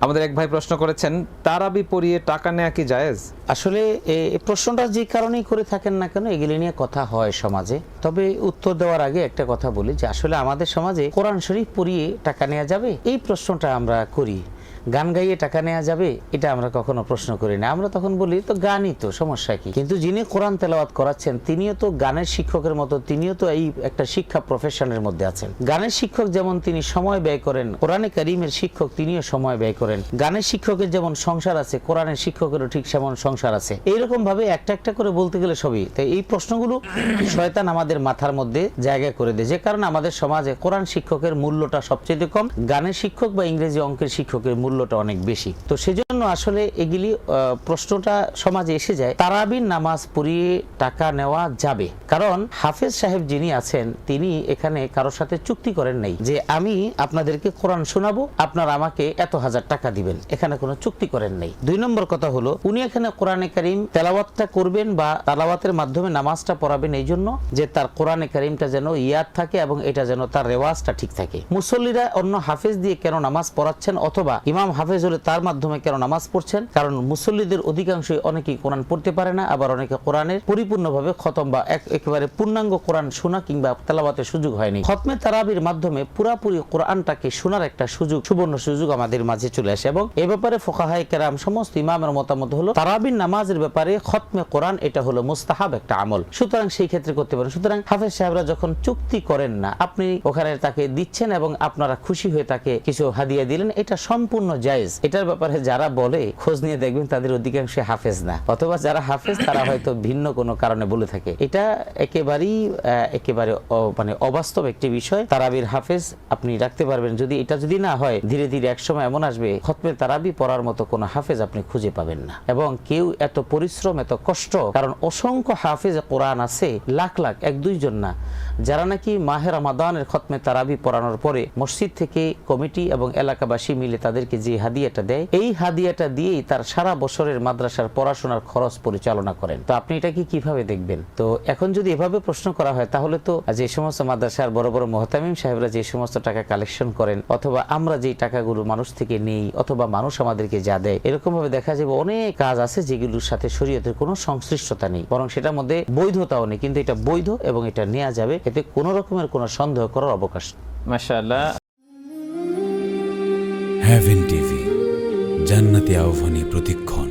আমাদের এক ভাই প্রশ্ন করেছেন, তারাবি পড়িয়ে টাকা নেওয়া কি জায়েজ? আসলে এই প্রশ্নটা যে কারণেই করে থাকেন না কেন, এগুলি নিয়ে কথা হয় সমাজে। তবে উত্তর দেওয়ার আগে একটা কথা বলি যে আসলে আমাদের সমাজে কোরআন শরীফ পড়িয়ে টাকা নেওয়া যাবে, এই প্রশ্নটা আমরা করি। গান গাইয়ে টাকা নেওয়া যাবে, এটা আমরা কখনো প্রশ্ন করি না। আমরা তখন বলি তো গানই তো, সমস্যা কি? কিন্তু যিনি কোরআন তেলাওয়াত করাচ্ছেন তিনিও তো গানের শিক্ষকের মতো, তিনিও তো এই একটা শিক্ষা প্রফেশনের মধ্যে আছেন। গানের শিক্ষক যেমন তিনি সময় ব্যয় করেন, কোরআনে কারীমের শিক্ষক তিনিও সময় ব্যয় করেন। গানের শিক্ষকের যেমন সংসার আছে, কোরআনের শিক্ষকেরও ঠিক সেমন সংসার আছে। এইরকম ভাবে একটা একটা করে বলতে গেলে সবই তাই। এই প্রশ্নগুলো শয়তান আমাদের মাথার মধ্যে জায়গা করে দেয়, যে কারণে আমাদের সমাজে কোরআন শিক্ষকের মূল্যটা সবচেয়ে কম, গানের শিক্ষক বা ইংরেজি অঙ্কের শিক্ষকের মূল্যটা অনেক বেশি। তো সেজন্য আসলে এগুলি প্রশ্নটা সমাজে এসে যায়, তারাবির নামাজ পড়িয়ে টাকা নেওয়া যাবে। কারণ হাফেজ সাহেব যিনি আছেন তিনি এখানে কারোর সাথে চুক্তি করেন নাই যে আমি আপনাদেরকে কোরআন শোনাবো, আপনারা আমাকে এত হাজার টাকা দিবেন। এখানে কোনো চুক্তি করেন নাই। দুই নম্বর কথা হলো, উনি এখানে কোরআনে কারীম তেলাওয়াতটা করবেন বা তেলাওয়াতের মাধ্যমে নামাজটা পড়াবেন এই জন্য যে তার কোরআনে কারীমটা যেন ইয়াদ থাকে এবং এটা যেন তার রেওয়াজটা ঠিক থাকে। মুসল্লিরা অন্য হাফেজ দিয়ে কেন নামাজ পড়াচ্ছেন অথবা ইমাম হাফেজ হলে তার মাধ্যমে কেন নামাজ পড়ছেন? কারণ মুসল্লিদের অধিকাংশই অনেকেই কোরআন পড়তে পারে না, আবার অনেকে কোরআনের পরিপূর্ণভাবে খতম বা একেবারে পূর্ণাঙ্গ কোরআন শোনা কিংবা তেলাওয়াতের সুযোগ হয়নি। খতমে তারাবির মাধ্যমে পুরাপুরি কোরআনটাকে শোনার একটা সুযোগ, সুবর্ণ সুযোগ আমাদের মাঝে চলে আসে। এবং এ ব্যাপারে ফুকাহায়ে কেরাম সমস্ত ইমামের মতামত হলো তারাবির নামাজের ব্যাপারে খতমে কোরআন এটা হলো মুস্তাহাব একটা আমল, সুতরাং সেই ক্ষেত্রে করতে পারেন। সুতরাং হাফেজ সাহেবরা যখন চুক্তি করেন না, আপনি ওখানে তাকে দিচ্ছেন এবং আপনারা খুশি হয়ে তাকে কিছু হাদিয়া দিলেন, এটা সম্পূর্ণ জায়েজ। এটার ব্যাপারে যারা বলে খোঁজ নিয়ে দেখবেন তাদের অধিকাংশ হাফেজ না, অথবা যারা হাফেজ তারা হয়তো ভিন্ন কোনো কারণে বলে থাকে। এটা একেবারে মানে অবাস্তব একটি বিষয়। তারাবির হাফেজ আপনি রাখতে পারবেন, যদি না হয় ধীরে ধীরে একসময় এমন আসবে খতমে তারাবি পড়ার মতো কোনো হাফেজ আপনি খুঁজে পাবেন না। এবং কেউ এত পরিশ্রম, এত কষ্ট, কারণ অসংখ্য হাফেজ কোরআন আছে, লাখ লাখ, এক দুইজন না, যারা নাকি মাহে রমাদানের খতমে তারাবি পড়ানোর পরে মসজিদ থেকে কমিটি এবং এলাকাবাসী মিলে তাদেরকে যে হাদিয়াটা দেয়, এই হাদিয়াটা দিয়েই তার সারা বছরের মাদ্রাসার পড়াশোনার খরচ পরিচালনা করেন। তো আপনি এটাকে কিভাবে দেখবেন? তো এখন যদি এভাবে প্রশ্ন করা হয় তাহলে তো যে সমস্ত মাদ্রাসার বড় বড় মুহতামিম সাহেবরা যে সমস্ত টাকা কালেকশন করেন, অথবা আমরা যে টাকাগুলো মানুষ থেকে নেই, অথবা মানুষ আমাদেরকে যা দেয়, এরকম ভাবে দেখা যাবে অনেক কাজ আছে যেগুলোর সাথে শরীয়তের কোনো সংশ্লিষ্টতা নেই, বরং সেটার মধ্যে বৈধতাও নেই, কিন্তু এটা বৈধ এবং এটা নেওয়া যাবে, এতে কোনো রকমের কোনো সন্দেহ করার অবকাশ নেই। মাশাআল্লাহ। হেভেন টিভি, জান্নাতি আহ্বানী প্রতিক্ষণ।